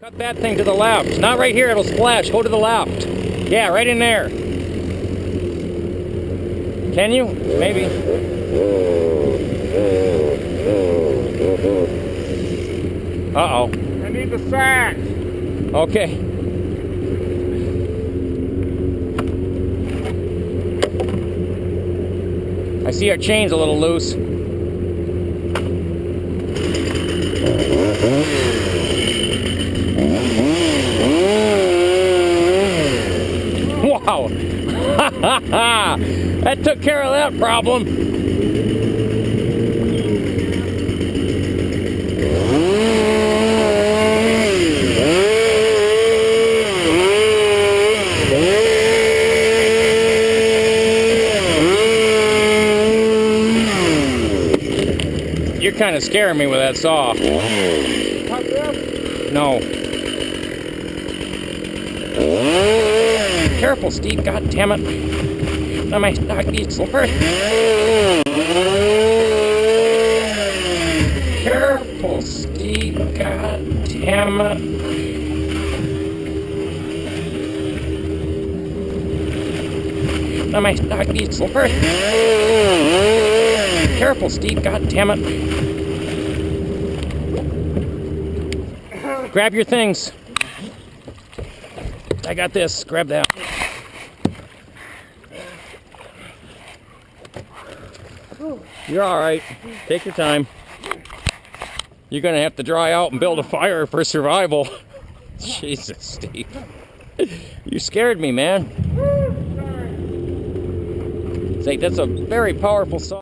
Cut that thing to the left. Not right here, it'll splash. Go to the left. Yeah, right in there. Can you? Maybe. Uh-oh. I need the sack. Okay. I see our chain's a little loose. Wow! That took care of that problem. You're kind of scaring me with that saw. No. Careful, Steve. God damn it. Now my stock needs slippery. Careful, Steve. God damn it. Now my stock needs slippery. Careful, Steve. God damn it. Grab your things. I got this. Grab that. You're all right. Take your time. You're going to have to dry out and build a fire for survival. Jesus, Steve. You scared me, man. Say, that's a very powerful saw.